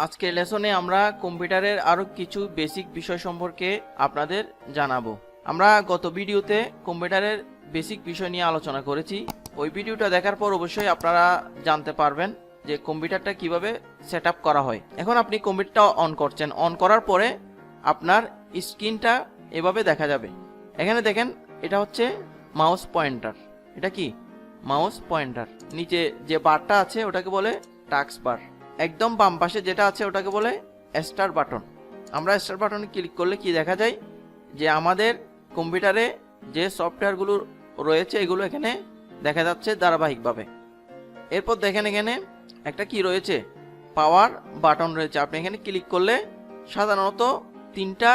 আজকের লেসনে আমরা কম্পিউটারের আরো কিছু বেসিক বিষয় সম্পর্কে আপনাদের জানাবো। আমরা গত ভিডিওতে কম্পিউটারের বেসিক বিষয় নিয়ে আলোচনা করেছি। ওই ভিডিওটা দেখার পর অবশ্যই আপনারা জানতে পারবেন যে কম্পিউটারটা কিভাবে সেটআপ করা হয়। এখন আপনি কম্পিউটারটা অন করছেন, অন করার পরে আপনার স্ক্রিনটা এভাবে দেখা যাবে। এখানে দেখেন, এটা হচ্ছে মাউস পয়েন্টার। এটা কি মাউস পয়েন্টার। নিচে যে বারটা আছে ওটাকে বলে টাস্ক বার। একদম বাম পাশে যেটা আছে ওটাকে বলে স্টার্ট বাটন। আমরা স্টার্ট বাটনে ক্লিক করলে কি দেখা যায় যে আমাদের কম্পিউটারে যে সফটওয়্যারগুলো রয়েছে এগুলো এখানে দেখা যাচ্ছে ধারাবাহিকভাবে। এরপর দেখেন এখানে একটা কি রয়েছে, পাওয়ার বাটন রয়েছে। আপনি এখানে ক্লিক করলে সাধারণত তিনটা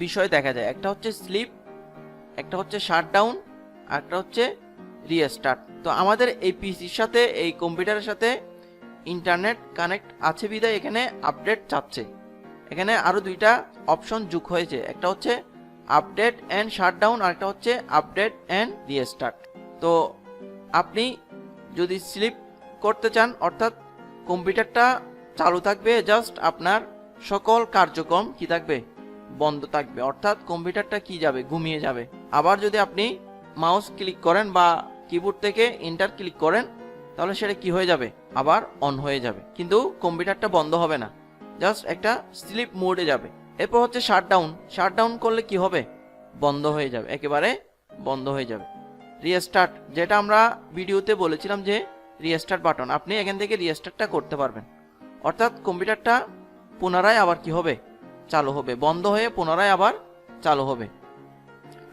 বিষয় দেখা যায়। একটা হচ্ছে স্লিপ, একটা হচ্ছে শাটডাউন, আর একটা হচ্ছে রিস্টার্ট। তো আমাদের এই পিসির সাথে, এই কম্পিউটারের সাথে ইন্টারনেট কানেক্ট আছে বিধায় এখানে আপডেট চাচ্ছে। এখানে আরো দুইটা অপশন যোগ হয়েছে, একটা হচ্ছে আপডেট এন্ড শাটডাউন, আর একটা হচ্ছে আপডেট এন্ড রিস্টার্ট। তো আপনি যদি স্লিপ করতে চান, অর্থাৎ কম্পিউটারটা চালু থাকবে, জাস্ট আপনার সকল কার্যক্রম কি থাকবে, বন্ধ থাকবে, অর্থাৎ কম্পিউটারটা কি যাবে, ঘুমিয়ে যাবে। আবার যদি আপনি মাউস ক্লিক করেন বা কিবোর্ড থেকে এন্টার ক্লিক করেন তাহলে সেটা কি হয়ে যাবে, আবার অন হয়ে যাবে, কিন্তু কম্পিউটারটা বন্ধ হবে না, জাস্ট একটা স্লিপ মোডে যাবে। এরপর হচ্ছে শাটডাউন। শাটডাউন করলে কি হবে, বন্ধ হয়ে যাবে, একেবারে বন্ধ হয়ে যাবে। রিস্টার্ট, যেটা আমরা ভিডিওতে বলেছিলাম যে রিস্টার্ট বাটন, আপনি এখান থেকে রিস্টার্টটা করতে পারবেন, অর্থাৎ কম্পিউটারটা পুনরায় আবার কি হবে, চালু হবে, বন্ধ হয়ে পুনরায় আবার চালু হবে।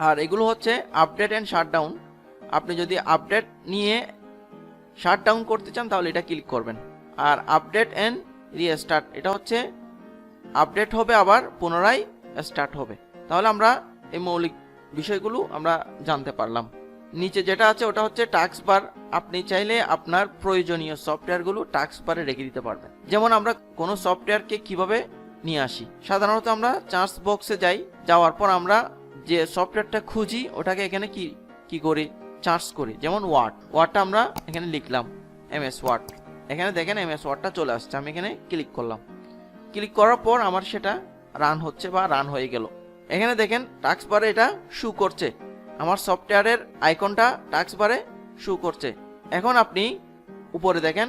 আর এগুলো হচ্ছে আপডেট এন্ড শাটডাউন। আপনি যদি আপডেট নিয়ে শাটডাউন করতে চান তাহলে এটা ক্লিক করবেন। আর আপডেট এন্ড রিস্টার্ট, এটা হচ্ছে আপডেট হবে আবার পুনরায় স্টার্ট হবে। তাহলে আমরা এই মৌলিক বিষয়গুলো আমরা জানতে পারলাম। নিচে যেটা আছে ওটা হচ্ছে টাস্ক বার। আপনি চাইলে আপনার প্রয়োজনীয় সফটওয়্যারগুলো টাস্ক বারে রেখে দিতে পারবেন। যেমন আমরা কোনো সফটওয়্যারকে কিভাবে নিয়ে আসি, সাধারণত আমরা চার্জ বক্সে যাই, যাওয়ার পর আমরা যে সফটওয়্যারটা খুঁজি ওটাকে এখানে কি করি, চার্জ করি। যেমন ওয়ার্ডটা আমরা এখানে লিখলাম এমএস ওয়ার্ড। এখানে দেখেন এমএস ওয়ার্ডটা চলে আসছে, আমি এখানে ক্লিক করলাম। ক্লিক করার পর আমার সেটা রান হচ্ছে বা রান হয়ে গেল। এখানে দেখেন টাস্ক বারে এটা শো করছে, আমার সফটওয়্যারের আইকনটা টাস্ক বারে শো করছে। এখন আপনি উপরে দেখেন,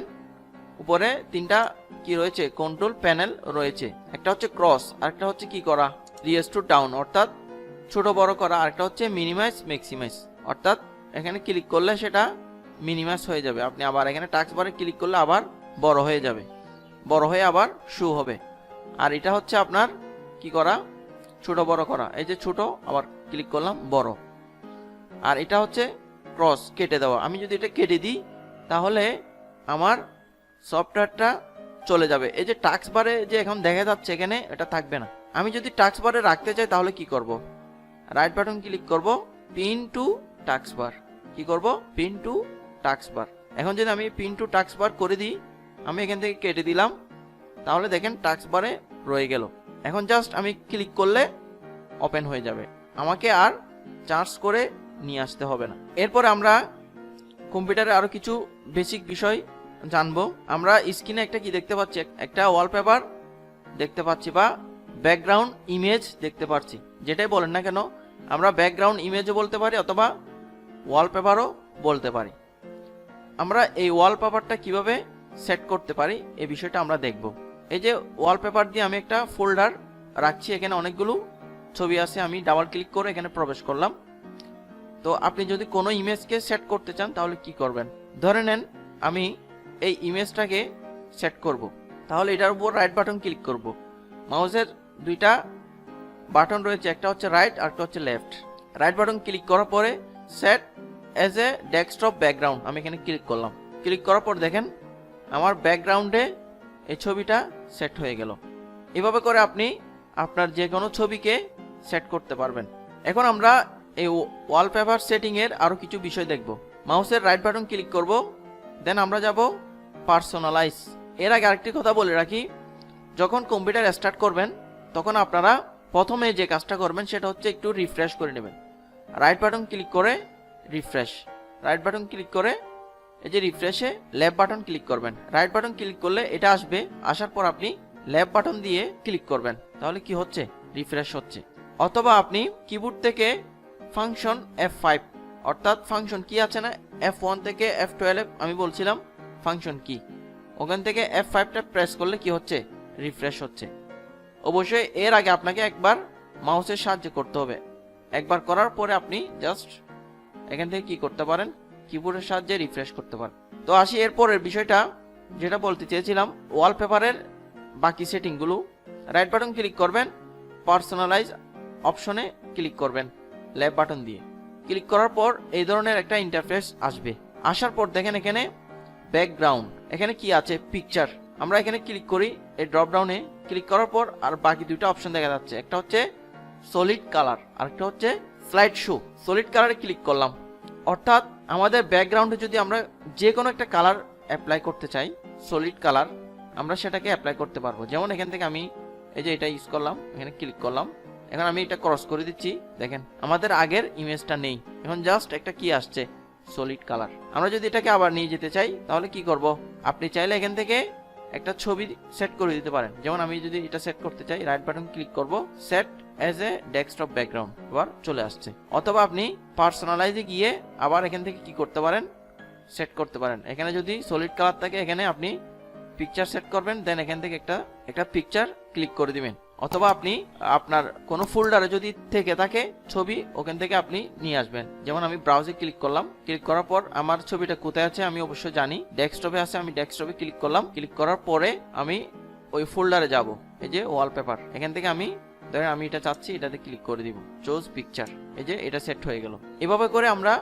উপরে তিনটা কি রয়েছে, কন্ট্রোল প্যানেল রয়েছে। একটা হচ্ছে ক্রস, আরেকটা হচ্ছে কি করা, রিস্টোর ডাউন অর্থাৎ ছোট বড় করা, আরেকটা হচ্ছে মিনিমাইজ ম্যাক্সিমাইজ, অর্থাৎ এখানে ক্লিক করলে সেটা মিনিমাইজ হয়ে যাবে। আপনি আবার এখানে টাস্ক বারে ক্লিক করলে আবার বড় হয়ে যাবে, বড় হয়ে আবার শো হবে। আর এটা হচ্ছে আপনার কি করা, ছোট বড় করা। এই যে ছোট, আবার ক্লিক করলাম বড়। আর এটা হচ্ছে ক্রস, কেটে দেওয়া। আমি যদি এটা কেটে দিই তাহলে আমার সফটওয়্যারটা চলে যাবে। এই যে টাস্ক বারে যে এখন দেখা যাচ্ছে এখানে এটা থাকবে না। আমি যদি টাস্ক বারে রাখতে চাই তাহলে কি করব, রাইট বাটন ক্লিক করব, পিন টু টাস্ক বার। কি করব, পিন টু টাস্ক বার। এখন যদি আমি পিন টু টাস্ক বার করে দিই, আমি এখান থেকে কেটে দিলাম, তাহলে দেখেন টাস্ক বারে রয়ে গেল। এখন জাস্ট আমি ক্লিক করলে ওপেন হয়ে যাবে, আমাকে আর চার্জ করে নিয়ে আসতে হবে না। এরপর আমরা কম্পিউটারে আরো কিছু বেসিক বিষয় জানবো। আমরা স্ক্রিনে একটা কি দেখতে পাচ্ছি, একটা ওয়ালপেপার দেখতে পাচ্ছি বা ব্যাকগ্রাউন্ড ইমেজ দেখতে পাচ্ছি। যেটাই বলেন না কেন, আমরা ব্যাকগ্রাউন্ড ইমেজও বলতে পারি অথবা ওয়ালপেপারও বলতে পারি। আমরা এই ওয়ালপেপারটা কিভাবে সেট করতে পারি এই বিষয়টা আমরা দেখব। এই যে ওয়ালপেপার দিয়ে আমি একটা ফোল্ডার রাখছি, এখানে অনেকগুলো ছবি আছে। আমি ডাবল ক্লিক করে এখানে প্রবেশ করলাম। তো আপনি যদি কোনো ইমেজকে সেট করতে চান তাহলে কি করবেন, ধরে নেন আমি এই ইমেজটাকে সেট করব, তাহলে এটার উপর রাইট বাটন ক্লিক করব। মাউসের দুইটা বাটন রয়েছে, একটা হচ্ছে রাইট আর একটা হচ্ছে লেফট। রাইট বাটন ক্লিক করার পরে set as a desktop background, আমি এখানে ক্লিক করলাম। ক্লিক করার পর দেখেন আমার ব্যাকগ্রাউন্ডে এই ছবিটা সেট হয়ে গেল। এভাবে করে আপনি আপনার যে কোনো ছবিকে সেট করতে পারবেন। এখন আমরা এই ওয়ালপেপার সেটিং এর আরো কিছু বিষয় দেখব। মাউসের রাইট বাটন ক্লিক করব, দেন আমরা যাব পার্সোনালাইজ। এর আগে আরেকটি কথা বলে রাখি, যখন কম্পিউটার স্টার্ট করবেন তখন আপনারা প্রথমে যে কাজটা করবেন সেটা হচ্ছে একটু রিফ্রেশ করে নেবেন। রাইট বাটন ক্লিক করে রিফ্রেশ, রাইট বাটন ক্লিক করে এই যে রিফ্রেশে লেফট বাটন ক্লিক করবেন। রাইট বাটন ক্লিক করলে এটা আসবে, আসার পর আপনি লেফট বাটন দিয়ে ক্লিক করবেন, তাহলে কি হচ্ছে, রিফ্রেশ হচ্ছে। অথবা আপনি কিবোর্ড থেকে ফাংশন F5 অর্থাৎ ফাংশন কি আছে না, F1 থেকে F12 আমি বলছিলাম ফাংশন কি, ওখান থেকে F5টা প্রেস করলে কি হচ্ছে, রিফ্রেশ হচ্ছে। অবশ্যই এর আগে আপনাকে একবার মাউসের সাহায্যে করতে হবে। একবার করার পরে আপনি জাস্ট এখান থেকে কি করতে পারেন, কিবোর্ডের সাহায্যে রিফ্রেশ করতে পারেন। তো আসি এরপরের বিষয়টা যেটা বলতে চেয়েছিলাম, ওয়ালপেপারের বাকি সেটিংগুলো। রাইট বাটন ক্লিক করবেন, পার্সোনালাইজ অপশনে ক্লিক করবেন লেফট বাটন দিয়ে। ক্লিক করার পর এই ধরনের একটা ইন্টারফেস আসবে। আসার পর দেখেন এখানে ব্যাকগ্রাউন্ড, এখানে কি আছে, পিকচার। আমরা এখানে ক্লিক করি, এই ড্রপ ডাউনে ক্লিক করার পর আর বাকি দুইটা অপশন দেখা যাচ্ছে, একটা হচ্ছে সলিড কালার আর একটা হচ্ছে স্লাইড শো। সলিড কালারে ক্লিক করলাম, অর্থাৎ আমাদের ব্যাকগ্রাউন্ডে যদি আমরা যে কোনো একটা কালার অ্যাপ্লাই করতে চাই, সলিড কালার, আমরা সেটাকে অ্যাপ্লাই করতে পারবো। যেমন এখান থেকে আমি এই যে এটা ইউজ করলাম, এখানে ক্লিক করলাম, এখন আমি এটা ক্রস করে দিচ্ছি, দেখেন আমাদের আগের ইমেজটা নেই, এখন জাস্ট একটা কি আসছে, সলিড কালার। আমরা যদি এটাকে আবার নিয়ে যেতে চাই তাহলে কি করব, আপনি চাইলে এখান থেকে একটা ছবি সেট করে দিতে পারেন। যেমন আমি যদি এটা সেট করতে চাই, রাইট বাটন ক্লিক করব, set as a desktop background, এবার চলে আসছে। অথবা আপনি পার্সোনালাইজে গিয়ে আবার এখান থেকে কি করতে পারেন, সেট করতে পারেন। এখানে যদি সলিড কালার থাকে এখানে আপনি পিকচার সেট করবেন, দেন এখান থেকে একটা পিকচার ক্লিক করে দিবেন। অথবা আপনি আপনার কোনো ফোল্ডারে যদি থেকে থাকে ছবি, ওখান থেকে আপনি নিয়ে আসবেন। যেমন আমি ব্রাউজে ক্লিক করলাম, ক্লিক করার পর আমার ছবিটা কোথায় আছে আমি অবশ্যই জানি, ডেস্কটপে আছে, আমি ডেস্কটপে ক্লিক করলাম। ক্লিক করার পরে আমি ওই ফোল্ডারে যাব, এই যে ওয়ালপেপার, এখান থেকে আমি ধরেন আমি এটা চাচ্ছি, এটাতে ক্লিক করে দিব, চুজ পিকচার, এই যে এটা সেট হয়ে গেল। এভাবে করে আমরা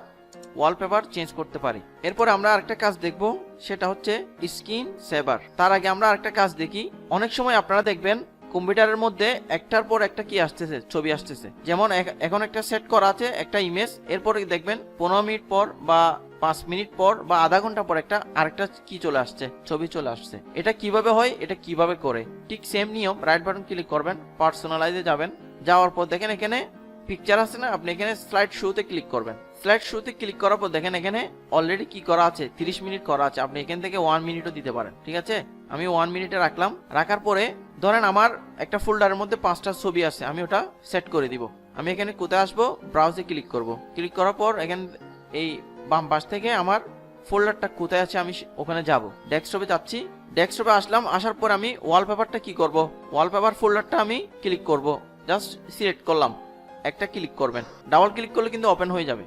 ওয়ালপেপার চেঞ্জ করতে পারি। এরপর আমরা আরেকটা কাজ দেখব, সেটা হচ্ছে স্ক্রিন সেভার। তার আগে আমরা আরেকটা কাজ দেখি। অনেক সময় আপনারা দেখবেন কম্পিউটারের মধ্যে একটার পর একটা কি আসতেছে, ছবি আসতেছে। যেমন এখন একটা সেট করা আছে একটা ইমেজ, এরপরে দেখবেন 15 মিনিট পর বা 5 মিনিট পর বা আধা ঘন্টা পর আরেকটা কি চলে আসছে, ছবি চলে আসছে। এটা কিভাবে হয়, এটা কিভাবে করে, ঠিক সেম নিয়ম। রাইট বাটন ক্লিক করবেন, পার্সোনালাইজে যাবেন, যাওয়ার পর দেখেন এখানে পিকচার আছে না, আপনি এখানে স্লাইড শোতে ক্লিক করবেন। স্লাইড শোতে ক্লিক করার পর দেখেন এখানে অলরেডি কি করা আছে, 30 মিনিট করা আছে। আপনি এখান থেকে 1 মিনিটও দিতে পারেন, ঠিক আছে। আমি 1 মিনিটে রাখলাম। রাখার পরে ধরেন আমার একটা ফোল্ডারের মধ্যে 5টা ছবি আছে, আমি ওটা সেট করে দিব। আমি এখানে কোথায় আসবো, ব্রাউজে ক্লিক করব। ক্লিক করার পর এখানে এই বাম পাশ থেকে আমার ফোল্ডারটা কোথায় আছে আমি ওখানে যাব, ডেস্কটপে যাচ্ছি। ডেস্কটপে আসলাম, আসার পর আমি ওয়ালপেপারটা কি করব, ওয়ালপেপার ফোল্ডারটা আমি ক্লিক করব। জাস্ট সিলেক্ট করলাম, একটা ক্লিক করবেন, ডাবল ক্লিক করলে কিন্তু ওপেন হয়ে যাবে,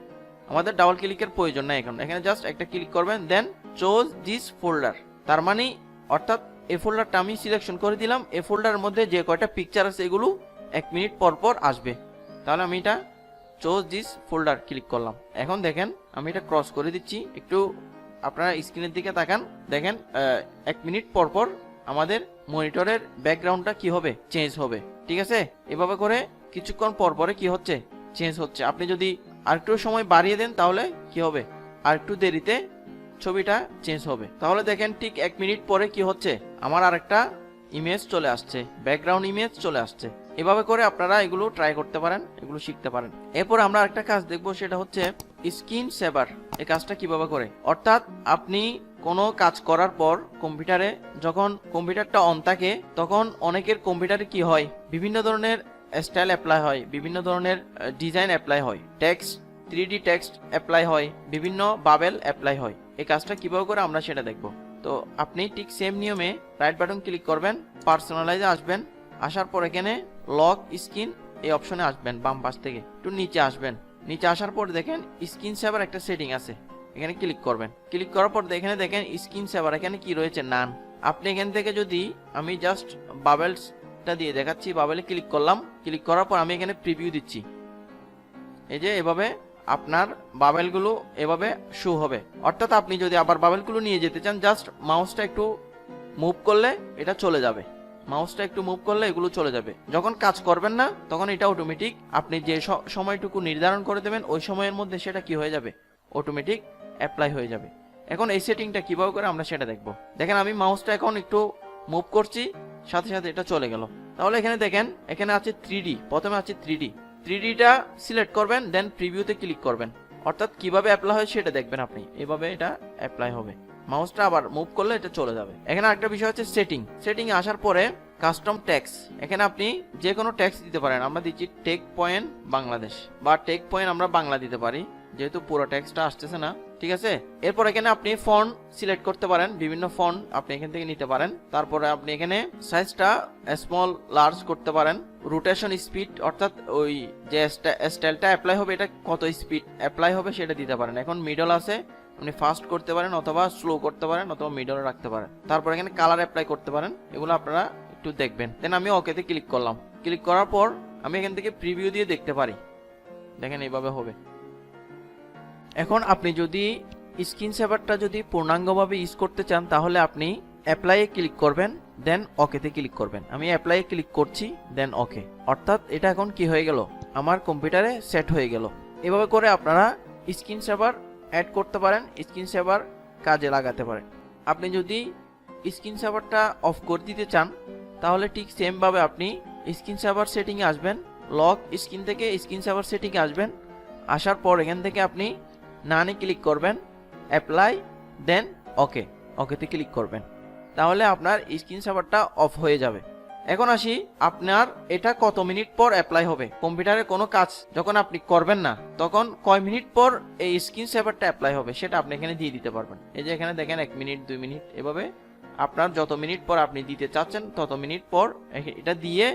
আমাদের ডাবল ক্লিকের প্রয়োজন নাই এখন। এখানে জাস্ট একটা ক্লিক করবেন, দেন চুজ দিস ফোল্ডার। তার মানে অর্থাৎ এই ফোল্ডারটা আমি সিলেকশন করে দিলাম। এই ফোল্ডারের মধ্যে যে কয়টা পিকচার আছে এগুলো 1 মিনিট পর পর আসবে। তাহলে আমি এটা চুজ দিস ফোল্ডার ক্লিক করলাম। এখন দেখেন আমি এটা ক্রস করে দিচ্ছি, একটু আপনারা স্ক্রিনের দিকে তাকান, দেখেন 1 মিনিট পর পর আমাদের মনিটরের ব্যাকগ্রাউন্ডটা কি হবে, চেঞ্জ হবে, ঠিক আছে। এভাবে করে কিছুক্ষণ পর পরে কি হচ্ছে, চেঞ্জ হচ্ছে। আপনি যদি আরেকটু সময় বাড়িয়ে দেন তাহলে কি হবে, আরেকটু দেরিতে ছবিটা চেঞ্জ হবে। তাহলে দেখেন ঠিক 1 মিনিট পরে কি হচ্ছে, আমার আরেকটা ইমেজ চলে আসছে, ব্যাকগ্রাউন্ড ইমেজ চলে আসছে। এভাবে করে আপনারা এগুলো ট্রাই করতে পারেন, এগুলো শিখতে পারেন। এরপর আমরা আরেকটা কাজ দেখবো, সেটা হচ্ছে স্ক্রিন সেভার। এই কাজটা কিভাবে করে, অর্থাৎ আপনি কোনো কাজ করার পর কম্পিউটারে যখন কম্পিউটারটা অন থাকে তখন অনেকের কম্পিউটারে কি হয়, বিভিন্ন ধরনের স্টাইল অ্যাপ্লাই হয়, বিভিন্ন ধরনের ডিজাইন অ্যাপ্লাই হয়, টেক্সট 3D টেক্সট অ্যাপ্লাই হয়, বিভিন্ন বাবেল অ্যাপ্লাই হয়। এই কাজটা কিভাবে করে আমরা সেটা দেখব। তো আপনি ঠিক সেম নিয়মে রাইট বাটন ক্লিক করবেন, পার্সোনালাইজে আসবেন, আসার পর এখানে লক স্ক্রিন এই অপশনে আসবেন, বাম পাশ থেকে একটু নিচে আসবেন। নিচে আসার পর দেখেন স্ক্রিন সেভার একটা সেটিং আছে, এখানে ক্লিক করবেন। ক্লিক করার পর এখানে দেখেন স্ক্রিন সেভার, এখানে কি রয়েছে, নান। আপনি এখান থেকে যদি আমি জাস্ট বাবেলসটা দিয়ে দেখাচ্ছি, বাবেলে ক্লিক করলাম। ক্লিক করার পর আমি এখানে প্রিভিউ দিচ্ছি, এই যে এভাবে আপনার বাবেলগুলো এভাবে শো হবে। অর্থাৎ আপনি যদি আবার বাবেলগুলো নিয়ে যেতে চান, জাস্ট মাউসটা একটু মুভ করলে এটা চলে যাবে, মাউসটা একটু মুভ করলে এগুলো চলে যাবে। যখন কাজ করবেন না তখন এটা অটোমেটিক আপনি যে সময়টুকু নির্ধারণ করে দেবেন ওই সময়ের মধ্যে সেটা কি হয়ে যাবে, অটোমেটিক অ্যাপ্লাই হয়ে যাবে। এখন এই সেটিংটা কিভাবে করে আমরা সেটা দেখব। দেখেন আমি মাউসটা এখন একটু মুভ করছি, সাথে সাথে এটা চলে গেল। তাহলে এখানে দেখেন এখানে আছে 3D, প্রথমে আছে 3Dটা সিলেক্ট করবেন, দেন প্রিভিউতে ক্লিক করবেন। অর্থাৎ কিভাবে অ্যাপ্লাই হয় সেটা দেখবেন আপনি, এভাবে এটা অ্যাপ্লাই হবে। মাউসটা আবার মুভ করলে এটা চলে যাবে। এখানে আরেকটা বিষয় হচ্ছে সেটিং। সেটিং এ আসার পরে কাস্টম ট্যাক্স, এখানে আপনি যে কোনো ট্যাক্স দিতে পারেন। আমরা দিচ্ছি টেক পয়েন্ট বাংলাদেশ বা টেক পয়েন্ট আমরা বাংলা দিতে পারি, যেহেতু পুরো ট্যাক্সটা আসতেছে না। ঠিক আছে, এরপর এখানে আপনি ফন্ট সিলেক্ট করতে পারেন, বিভিন্ন ফন্ট আপনি এখান থেকে নিতে পারেন। তারপরে আপনি এখানে সাইজটা স্মল লার্জ করতে পারেন। রোটেশন স্পিড, অর্থাৎ ওই যে স্টাইলটা অ্যাপ্লাই হবে এটা কত স্পিড অ্যাপ্লাই হবে সেটা দিতে পারেন। এখন মিডল আছে, আপনি ফাস্ট করতে পারেন অথবা স্লো করতে পারেন অথবা মিডলে রাখতে পারেন। তারপর এখানে কালার অ্যাপ্লাই করতে পারেন, এগুলো আপনারা একটু দেখবেন। দেন আমি ওকেতে ক্লিক করলাম। ক্লিক করার পর আমি এখান থেকে প্রিভিউ দিয়ে দেখতে পারি, দেখেন এইভাবে হবে। এখন আপনি যদি স্ক্রিন সেভারটা যদি পূর্ণাঙ্গভাবে ইউজ করতে চান তাহলে আপনি অ্যাপ্লাইয়ে ক্লিক করবেন, দেন ওকেতে ক্লিক করবেন। আমি অ্যাপ্লাইয়ে ক্লিক করছি, দেন ওকে, অর্থাৎ এটা এখন কি হয়ে গেল, আমার কম্পিউটারে সেট হয়ে গেল। এভাবে করে আপনারা স্ক্রিন সেভার অ্যাড করতে পারেন, স্ক্রিন সেভার কাজে লাগাতে পারেন। আপনি যদি স্ক্রিন সেভারটা অফ করে দিতে চান তাহলে ঠিক সেমভাবে আপনি স্ক্রিন সেভার সেটিংয়ে আসবেন, লক স্ক্রিন থেকে স্ক্রিন সেভার সেটিংয়ে আসবেন। আসার পর এখান থেকে আপনি নানে ক্লিক করবেন, অ্যাপ্লাই, দেন ওকে, ওকেতে ক্লিক করবেন। তাহলে আপনার স্ক্রিন সেভারটা অফ হয়ে যাবে। এখন আসি, আপনার এটা কত মিনিট পর অ্যাপ্লাই হবে। কম্পিউটারে কোনো কাজ যখন আপনি করবেন না তখন কয় মিনিট পর এই স্ক্রিন সেভারটা অ্যাপ্লাই হবে সেটা আপনি এখানে দিয়ে দিতে পারবেন। এই যে এখানে দেখেন 1 মিনিট 2 মিনিট, এভাবে আপনার যত মিনিট পর আপনি দিতে চাচ্ছেন তত মিনিট পর এটা দিয়ে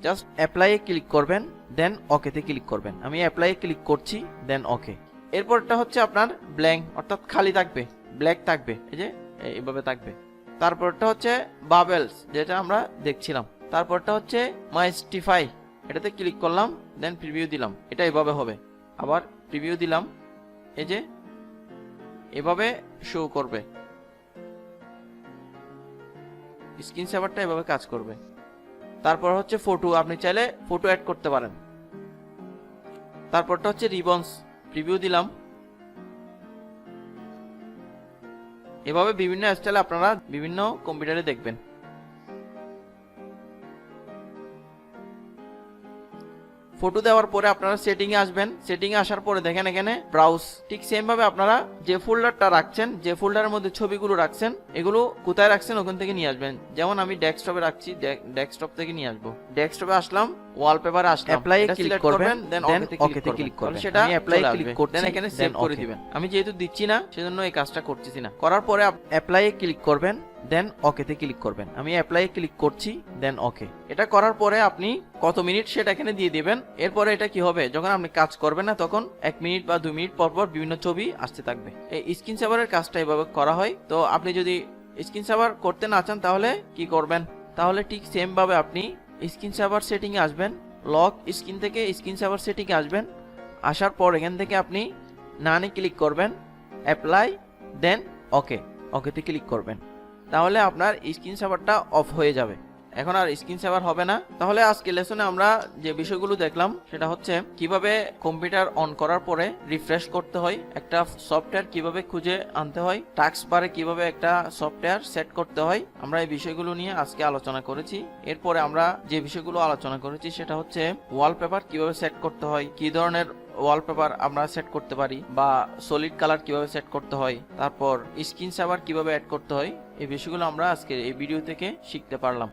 জাস্ট অ্যাপ্লাইয়ে ক্লিক করবেন, দেন ওকেতে ক্লিক করবেন। আমি অ্যাপ্লাইয়ে ক্লিক করছি, দেন ওকে। এরপরটা হচ্ছে আপনার ব্ল্যাঙ্ক, অর্থাৎ খালি থাকবে, ব্ল্যাক থাকবে, এই যে এইভাবে থাকবে। তারপরটা হচ্ছে বাবেলস, যেটা আমরা দেখছিলাম। তারপরটা হচ্ছে মাইস্টিফাই, এটাতে ক্লিক করলাম, দেন প্রিভিউ দিলাম, এটা এভাবে হবে। আবার প্রিভিউ দিলাম, এই যে এভাবে শো করবে, স্ক্রিন সেভারটা এভাবে কাজ করবে। তারপর হচ্ছে ফটো, আপনি চাইলে ফটো অ্যাড করতে পারেন। তারপরটা হচ্ছে রিবন্স, প্রিভিউ দিলাম। এভাবে বিভিন্ন স্টাইলে আপনারা বিভিন্ন কম্পিউটারে দেখবেন। ফটো দেওয়ার পরে আপনারা সেটিংয়ে আসবেন, সেটিংয়ে আসার পরে দেখেন এখানে ব্রাউজ, ঠিক সেম ভাবে আপনারা যে ফোল্ডারটা রাখছেন, যে ফোল্ডারের মধ্যে ছবিগুলো রাখছেন, এগুলো কোথায় রাখছেন ওখান থেকে নিয়ে আসবেন। যেমন আমি ডেস্কটপে রাখছি, ডেস্কটপ থেকে নিয়ে আসবো। ডেস্কটপে আসলাম, ওয়ালপেপারে আসলাম, অ্যাপ্লাই ক্লিক করবেন, দেন ওকেতে ক্লিক করবেন। সেটা আমি অ্যাপ্লাই ক্লিক করতে দেন এখানে সেভ করে দিবেন। আমি যেহেতু দিচ্ছি না সেজন্য এই কাজটা করতেছি না। করার পরে অ্যাপ্লাই ক্লিক করবেন, দেন ওকেতে ক্লিক করবেন। আমি অ্যাপ্লাই ক্লিক করছি, দেন ওকে। এটা করার পরে আপনি কত মিনিট সেটা এখানে দিয়ে দিবেন। এরপরে এটা কি হবে, যখন আপনি কাজ করবেন না তখন 1 মিনিট বা 2 মিনিট পর পর বিভিন্ন ছবি আসতে থাকবে। এই স্ক্রিন সেভারের কাজটা এভাবে করা হয়। তো আপনি যদি স্ক্রিন সেভার করতে না চান তাহলে কি করবেন, তাহলে ঠিক সেম ভাবে আপনি স্ক্রিন সেভার সেটিংয়ে আসবেন, লক স্ক্রিন থেকে স্ক্রিন সেভার সেটিংয়ে আসবেন। আসার পর এখান থেকে আপনি নানে ক্লিক করবেন, অ্যাপ্লাই, দেন ওকে, ওকেতে ক্লিক করবেন। তাহলে আপনার স্ক্রিন সেভারটা অফ হয়ে যাবে, এখন আর স্ক্রিন সেভার হবে না। তাহলে আজকে লেসনে আমরা যে বিষয়গুলো দেখলাম সেটা হচ্ছে কিভাবে কম্পিউটার অন করার পরে রিফ্রেশ করতে হয়, একটা সফটওয়্যার কিভাবে খুঁজে আনতে হয়, টাস্ক বারে কিভাবে একটা সফটওয়্যার সেট করতে হয়। আমরা এই বিষয়গুলো নিয়ে আজকে আলোচনা করেছি। এরপরে আমরা যে বিষয়গুলো আলোচনা করেছি সেটা হচ্ছে ওয়ালপেপার কিভাবে সেট করতে হয়, কি ধরনের ওয়ালপেপার আমরা সেট করতে পারি, বা সলিড কালার কিভাবে সেট করতে হয়, তারপর স্ক্রিন সেভার কিভাবে অ্যাড করতে হয়। এই বিষয়গুলো আমরা আজকে এই ভিডিও থেকে শিখতে পারলাম।